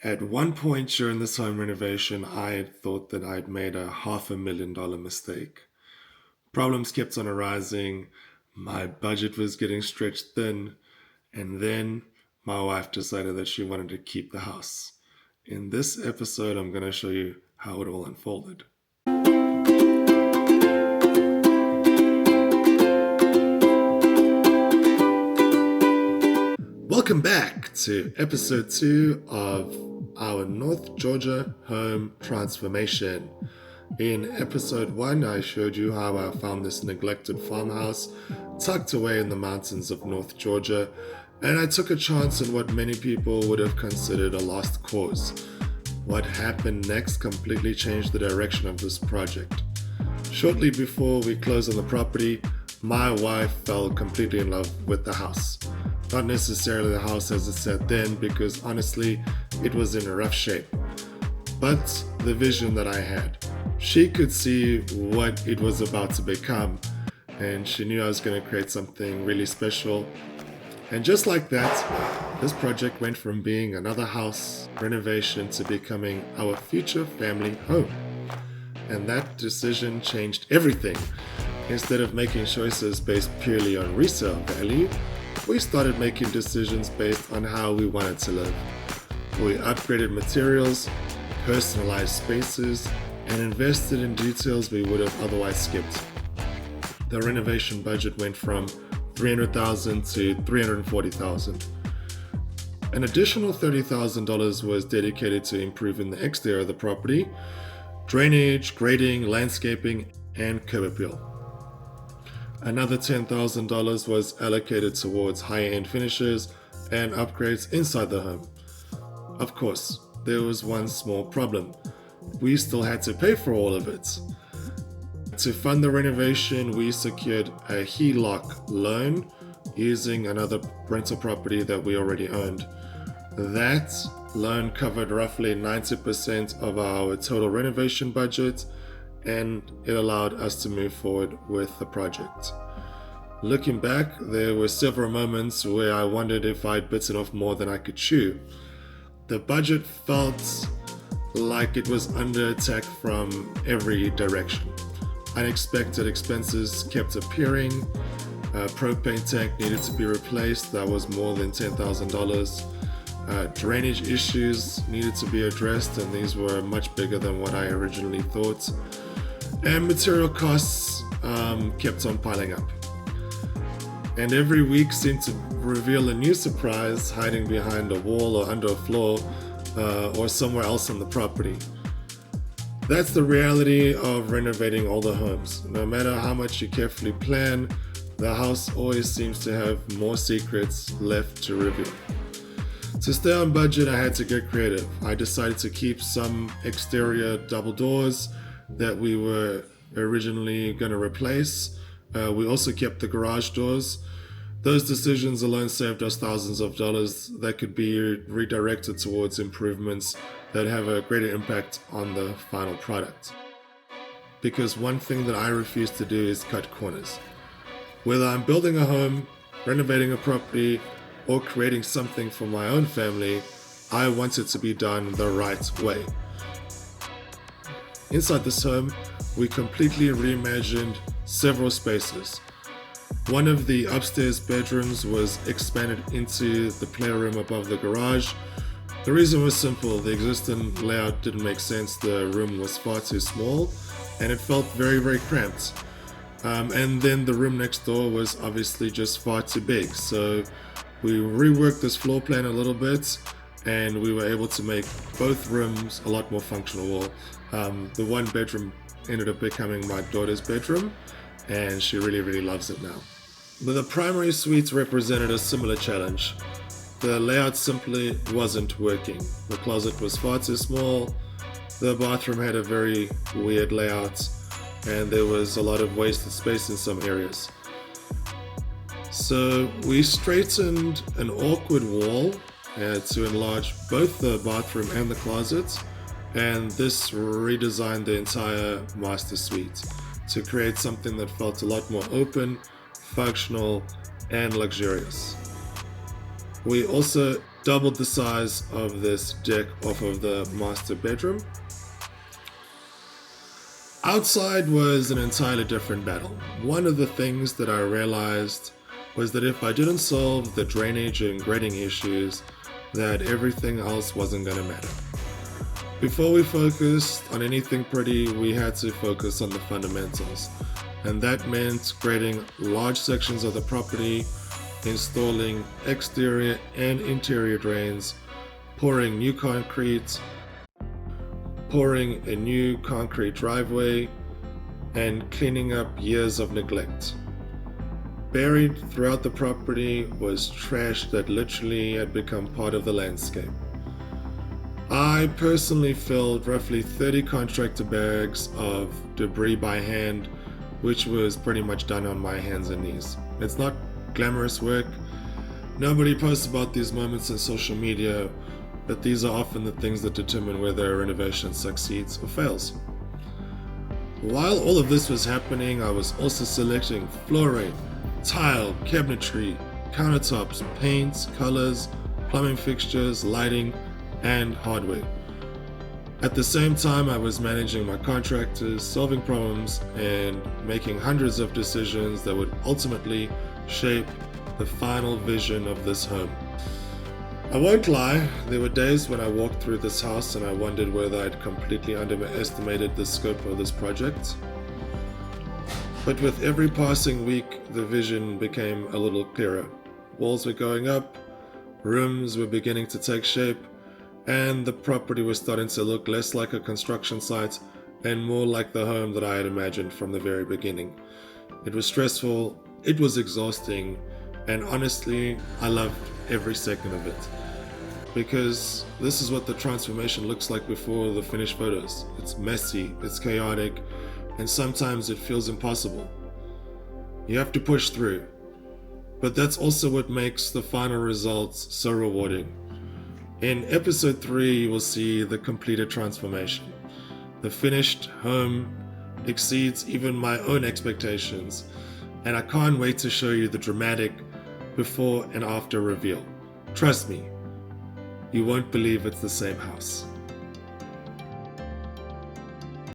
At one point during this home renovation, I had thought that I'd made a $500,000 mistake. Problems kept on arising, my budget was getting stretched thin, and then my wife decided that she wanted to keep the house. In this episode, I'm going to show you how it all unfolded. Welcome back to episode 2 of our North Georgia home transformation. In episode 1, I showed you how I found this neglected farmhouse tucked away in the mountains of North Georgia, and I took a chance on what many people would have considered a lost cause. What happened next completely changed the direction of this project. Shortly before we closed on the property, my wife fell completely in love with the house. Not necessarily the house as it said then, because honestly, it was in a rough shape. But the vision that I had. She could see what it was about to become, and she knew I was going to create something really special. And just like that, this project went from being another house renovation to becoming our future family home. And that decision changed everything. Instead of making choices based purely on resale value, we started making decisions based on how we wanted to live. We upgraded materials, personalized spaces, and invested in details we would have otherwise skipped. The renovation budget went from $300,000 to $340,000. An additional $30,000 was dedicated to improving the exterior of the property, drainage, grading, landscaping, and curb appeal. Another $10,000 was allocated towards higher-end finishes and upgrades inside the home. Of course, there was one small problem. We still had to pay for all of it. To fund the renovation, we secured a HELOC loan using another rental property that we already owned. That loan covered roughly 90% of our total renovation budget, and it allowed us to move forward with the project. Looking back, there were several moments where I wondered if I'd bitten off more than I could chew. The budget felt like it was under attack from every direction. Unexpected expenses kept appearing. A propane tank needed to be replaced. That was more than $10,000. Drainage issues needed to be addressed, and these were much bigger than what I originally thought. And material costs kept on piling up. And every week seemed to reveal a new surprise hiding behind a wall or under a floor or somewhere else on the property. That's the reality of renovating older homes. No matter how much you carefully plan, the house always seems to have more secrets left to reveal. To stay on budget, I had to get creative. I decided to keep some exterior double doors that we were originally going to replace. We also kept the garage doors. Those decisions alone saved us thousands of dollars that could be redirected towards improvements that have a greater impact on the final product. Because one thing that I refuse to do is cut corners. Whether I'm building a home, renovating a property, or creating something for my own family, I want it to be done the right way. Inside this home, we completely reimagined several spaces. One of the upstairs bedrooms was expanded into the playroom above the garage. The reason was simple. The existing layout didn't make sense. The room was far too small and it felt very, very cramped. And then the room next door was obviously just far too big. So we reworked this floor plan a little bit and we were able to make both rooms a lot more functional. The one bedroom ended up becoming my daughter's bedroom, and she really, really loves it now. But the primary suite represented a similar challenge. The layout simply wasn't working. The closet was far too small, the bathroom had a very weird layout, and there was a lot of wasted space in some areas. So we straightened an awkward wall to enlarge both the bathroom and the closet, and this redesigned the entire master suite to create something that felt a lot more open, functional, and luxurious. We also doubled the size of this deck off of the master bedroom. Outside was an entirely different battle. One of the things that I realized was that if I didn't solve the drainage and grading issues, that everything else wasn't going to matter. Before we focused on anything pretty, we had to focus on the fundamentals. And that meant grading large sections of the property, installing exterior and interior drains, pouring new concrete, pouring a new concrete driveway, and cleaning up years of neglect. Buried throughout the property was trash that literally had become part of the landscape. I personally filled roughly 30 contractor bags of debris by hand, which was pretty much done on my hands and knees. It's not glamorous work. Nobody posts about these moments on social media, but these are often the things that determine whether a renovation succeeds or fails. While all of this was happening, I was also selecting flooring, tile, cabinetry, countertops, paints, colors, plumbing fixtures, lighting, and hardware. At the same time, I was managing my contractors, solving problems, and making hundreds of decisions that would ultimately shape the final vision of this home. I won't lie, there were days when I walked through this house and I wondered whether I'd completely underestimated the scope of this project. But with every passing week, the vision became a little clearer. Walls were going up, rooms were beginning to take shape, and the property was starting to look less like a construction site and more like the home that I had imagined from the very beginning. It was stressful, it was exhausting, and honestly, I loved every second of it. Because this is what the transformation looks like before the finished photos. It's messy, it's chaotic, and sometimes it feels impossible. You have to push through. But that's also what makes the final results so rewarding. In episode 3, you will see the completed transformation. The finished home exceeds even my own expectations, and I can't wait to show you the dramatic before and after reveal. Trust me, you won't believe it's the same house.